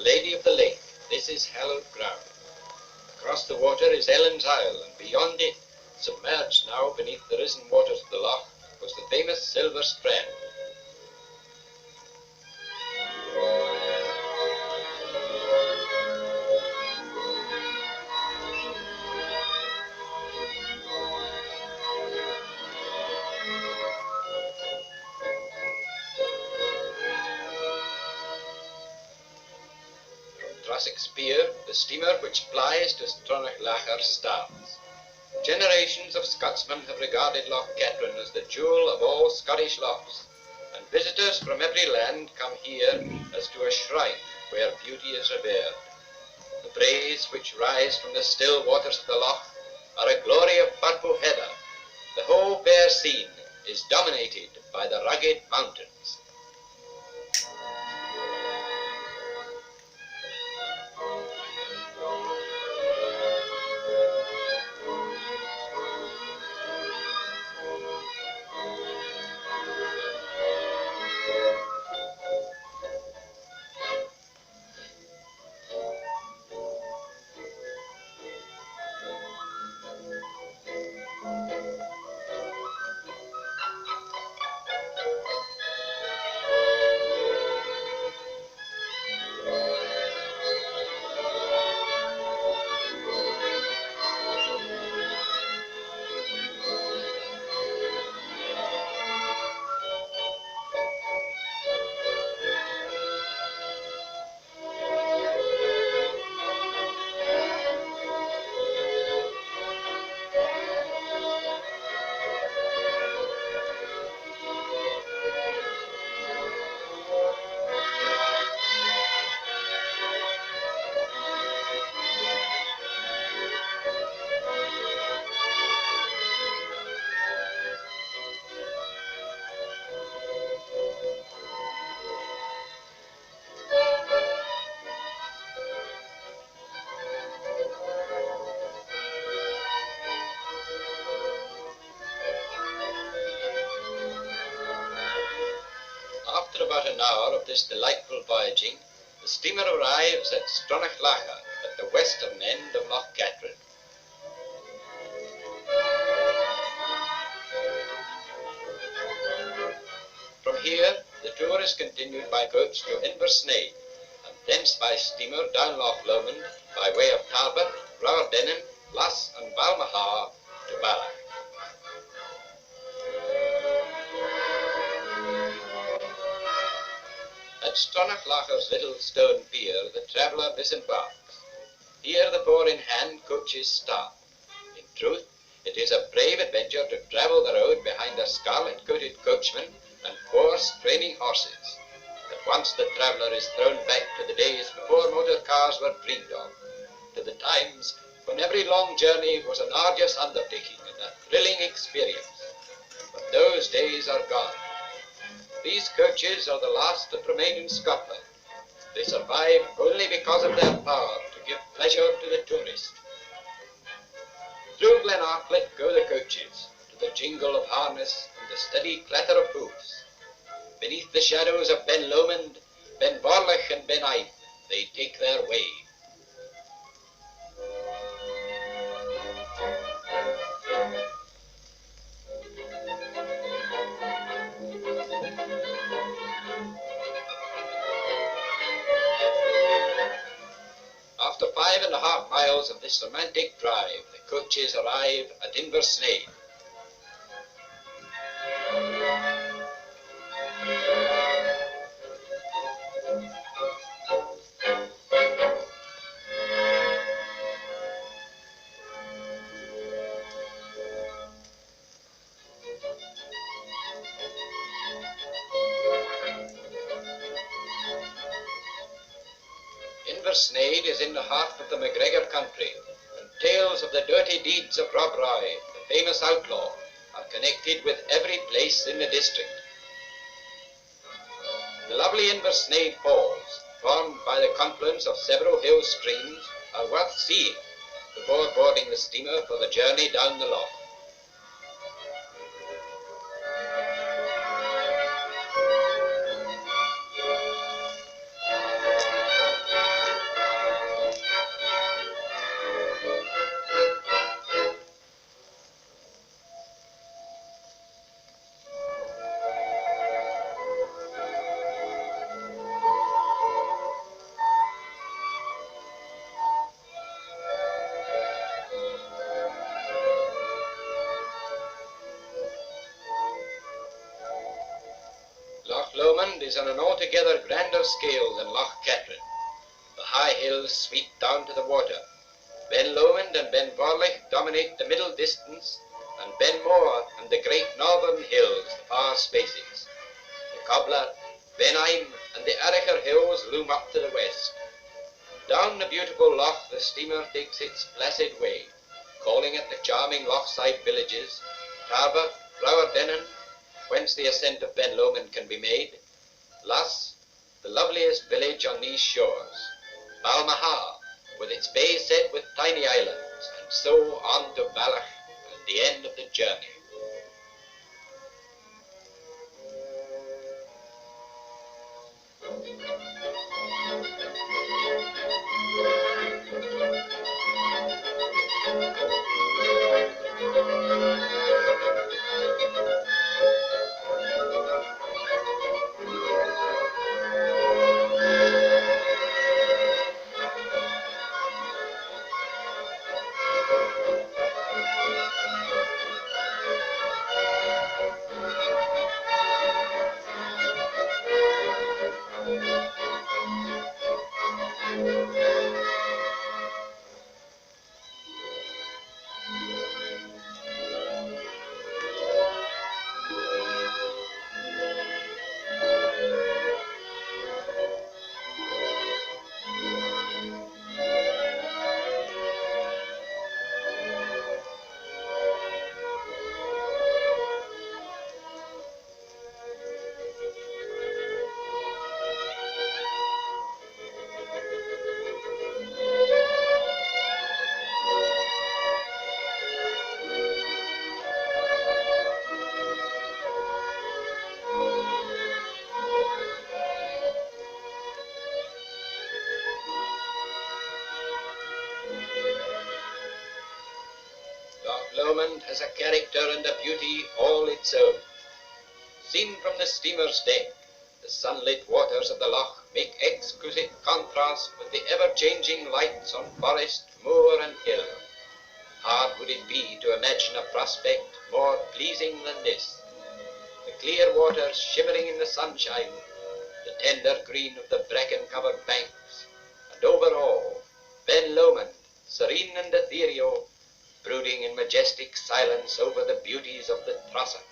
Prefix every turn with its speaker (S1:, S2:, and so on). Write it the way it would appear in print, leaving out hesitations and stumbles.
S1: Lady of the Lake, this is hallowed ground. Across the water is Ellen's Isle, and beyond it, submerged now beneath the risen waters of the Loch, was the famous Silver Strand. Spear, the steamer which plies to Loch starts. Generations of Scotsmen have regarded Loch Katrine as the jewel of all Scottish lochs, and visitors from every land come here as to a shrine where beauty is revered. The braes which rise from the still waters of the loch are a glory of purple heather. The whole fair scene is dominated by the rugged mountains. After about an hour of this delightful voyaging, the steamer arrives at Loch at the western end of Loch Katrine. From here, the tour is continued by coach to Inversnaid, and thence by steamer down Loch Lomond by way of Talbot, Rowerdennan, Lass and Balmaha to Bala. At Loch's little stone pier, the traveller disembarks. Here the four-in-hand coaches start. In truth, it is a brave adventure to travel the road behind a scarlet-coated coachman and four straining horses. At once the traveller is thrown back to the days before motor cars were dreamed of, to the times when every long journey was an arduous undertaking and a thrilling experience. But those days are gone. These coaches are the last that remain in Scotland. They survive only because of their power to give pleasure to the tourist. Through Glenarclet go the coaches, to the jingle of harness and the steady clatter of hoofs. Beneath the shadows of Ben Lomond, Ben Vorlich and Ben Ive, they take their way. After 5.5 miles of this romantic drive, the coaches arrive at Inversnaid. Inversnaid is in the heart of the MacGregor country, and tales of the dirty deeds of Rob Roy, the famous outlaw, are connected with every place in the district. The lovely Inversnaid Falls, formed by the confluence of several hill streams, are worth seeing before boarding the steamer for the journey down the Loch. is on an altogether grander scale than Loch Katrine. The high hills sweep down to the water. Ben Lomond and Ben Vorlich dominate the middle distance, and Ben More and the great northern hills the far spaces. The Cobbler, Ben Eim, and the Aricher hills loom up to the west. Down the beautiful loch the steamer takes its placid way, calling at the charming lochside villages, Tarbert, Flowerdennen, whence the ascent of Ben Lomond can be made, Lass, the loveliest village on these shores, Balmaha, with its bay set with tiny islands, and so on to Valach and the end of the journey. Loch Lomond has a character and a beauty all its own. Seen from the steamer's deck, the sunlit waters of the loch make exquisite contrast with the ever-changing lights on forest, moor, and hill. Hard would it be to imagine a prospect more pleasing than this. The clear waters shimmering in the sunshine, the tender green of the bracken-covered banks, and over all, Ben Lomond, serene and ethereal, brooding in majestic silence over the beauties of the Trossach.